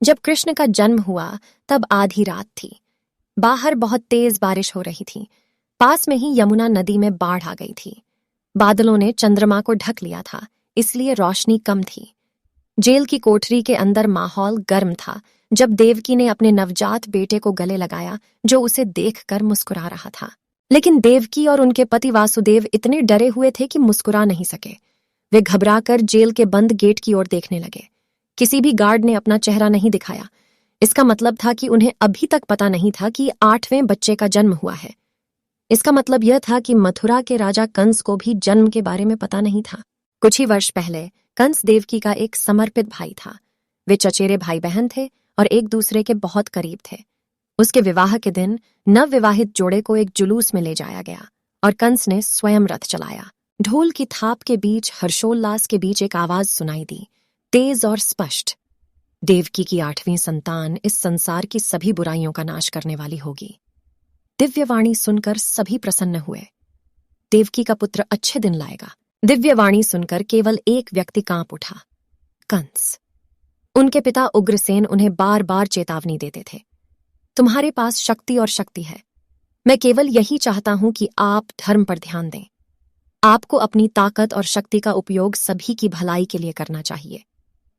जब कृष्ण का जन्म हुआ तब आधी रात थी। बाहर बहुत तेज बारिश हो रही थी। पास में ही यमुना नदी में बाढ़ आ गई थी। बादलों ने चंद्रमा को ढक लिया था, इसलिए रोशनी कम थी। जेल की कोठरी के अंदर माहौल गर्म था जब देवकी ने अपने नवजात बेटे को गले लगाया, जो उसे देखकर मुस्कुरा रहा था। लेकिन देवकी और उनके पति वासुदेव इतने डरे हुए थे कि मुस्कुरा नहीं सके। वे घबराकर जेल के बंद गेट की ओर देखने लगे। किसी भी गार्ड ने अपना चेहरा नहीं दिखाया। इसका मतलब था कि उन्हें अभी तक पता नहीं था कि 8वें बच्चे का जन्म हुआ है। इसका मतलब यह था कि मथुरा के राजा कंस को भी जन्म के बारे में पता नहीं था। कुछ ही वर्ष पहले कंस देवकी का एक समर्पित भाई था। वे चचेरे भाई बहन थे और एक दूसरे के बहुत करीब थे। उसके विवाह के दिन नवविवाहित जोड़े को एक जुलूस में ले जाया गया और कंस ने स्वयं रथ चलाया। ढोल की थाप के बीच, हर्षोल्लास के बीच एक आवाज सुनाई दी, तेज और स्पष्ट। देवकी की 8वीं संतान इस संसार की सभी बुराइयों का नाश करने वाली होगी। दिव्यवाणी सुनकर सभी प्रसन्न हुए। देवकी का पुत्र अच्छे दिन लाएगा। दिव्यवाणी सुनकर केवल एक व्यक्ति कांप उठा, कंस। उनके पिता उग्रसेन उन्हें बार बार चेतावनी देते थे, तुम्हारे पास शक्ति और शक्ति है। मैं केवल यही चाहता हूं कि आप धर्म पर ध्यान दें। आपको अपनी ताकत और शक्ति का उपयोग सभी की भलाई के लिए करना चाहिए।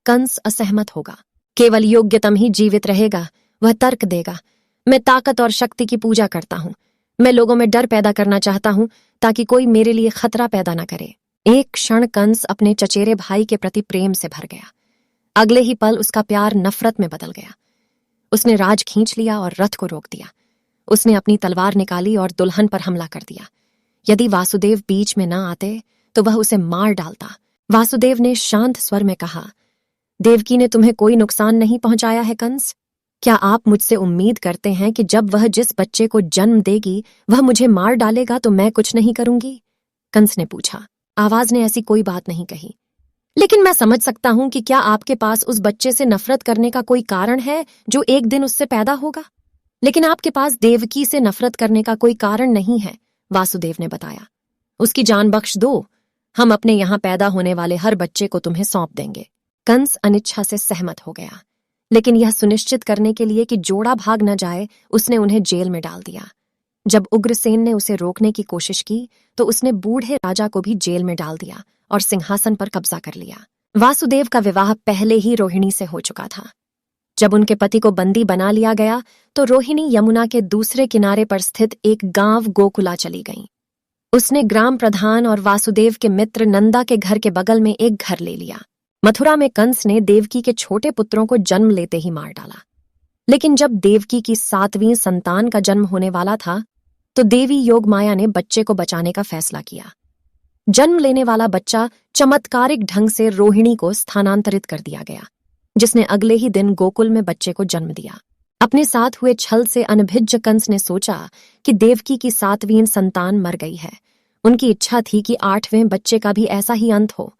कंस असहमत होगा। केवल योग्यतम ही जीवित रहेगा, वह तर्क देगा। मैं ताकत और शक्ति की पूजा करता हूं। मैं लोगों में डर पैदा करना चाहता हूं ताकि कोई मेरे लिए खतरा पैदा न करे। एक क्षण कंस अपने चचेरे भाई के प्रति प्रेम से भर गया। अगले ही पल उसका प्यार नफरत में बदल गया। उसने राज खींच लिया और रथ को रोक दिया। उसने अपनी तलवार निकाली और दुल्हन पर हमला कर दिया। यदि वासुदेव बीच में न आते तो वह उसे मार डालता। वासुदेव ने शांत स्वर में कहा, देवकी ने तुम्हें कोई नुकसान नहीं पहुंचाया है कंस। क्या आप मुझसे उम्मीद करते हैं कि जब वह जिस बच्चे को जन्म देगी वह मुझे मार डालेगा तो मैं कुछ नहीं करूंगी? कंस ने पूछा। आवाज ने ऐसी कोई बात नहीं कही। लेकिन मैं समझ सकता हूं कि क्या आपके पास उस बच्चे से नफरत करने का कोई कारण है जो एक दिन उससे पैदा होगा? लेकिन आपके पास देवकी से नफरत करने का कोई कारण नहीं है, वासुदेव ने बताया। उसकी जान बख्श दो। हम अपने यहां पैदा होने वाले हर बच्चे को तुम्हें सौंप देंगे। कंस अनिच्छा से सहमत हो गया, लेकिन यह सुनिश्चित करने के लिए कि जोड़ा भाग न जाए, उसने उन्हें जेल में डाल दिया। जब उग्रसेन ने उसे रोकने की कोशिश की तो उसने बूढ़े राजा को भी जेल में डाल दिया और सिंहासन पर कब्जा कर लिया। वासुदेव का विवाह पहले ही रोहिणी से हो चुका था। जब उनके पति को बंदी बना लिया गया तो रोहिणी यमुना के दूसरे किनारे पर स्थित एक गांव गोकुला चली गई। उसने ग्राम प्रधान और वासुदेव के मित्र नंदा के घर के बगल में एक घर ले लिया। मथुरा में कंस ने देवकी के छोटे पुत्रों को जन्म लेते ही मार डाला। लेकिन जब देवकी की 7वीं संतान का जन्म होने वाला था तो देवी योगमाया ने बच्चे को बचाने का फैसला किया। जन्म लेने वाला बच्चा चमत्कारिक ढंग से रोहिणी को स्थानांतरित कर दिया गया, जिसने अगले ही दिन गोकुल में बच्चे को जन्म दिया। अपने साथ हुए छल से अनभिज्ञ कंस ने सोचा कि देवकी की 7वीं संतान मर गई है। उनकी इच्छा थी कि 8वें बच्चे का भी ऐसा ही अंत हो,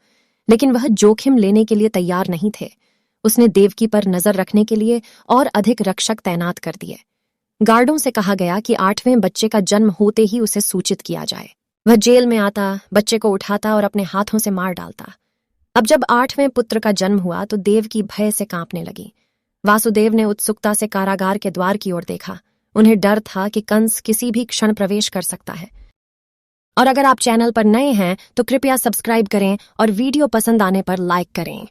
लेकिन वह जोखिम लेने के लिए तैयार नहीं थे। उसने देवकी पर नजर रखने के लिए और अधिक रक्षक तैनात कर दिए। गार्डों से कहा गया कि 8वें बच्चे का जन्म होते ही उसे सूचित किया जाए। वह जेल में आता, बच्चे को उठाता और अपने हाथों से मार डालता। अब जब 8वें पुत्र का जन्म हुआ तो देवकी भय से कांपने लगी। वासुदेव ने उत्सुकता से कारागार के द्वार की ओर देखा। उन्हें डर था कि कंस किसी भी क्षण प्रवेश कर सकता है। और अगर आप चैनल पर नए हैं तो कृपया सब्सक्राइब करें और वीडियो पसंद आने पर लाइक करें।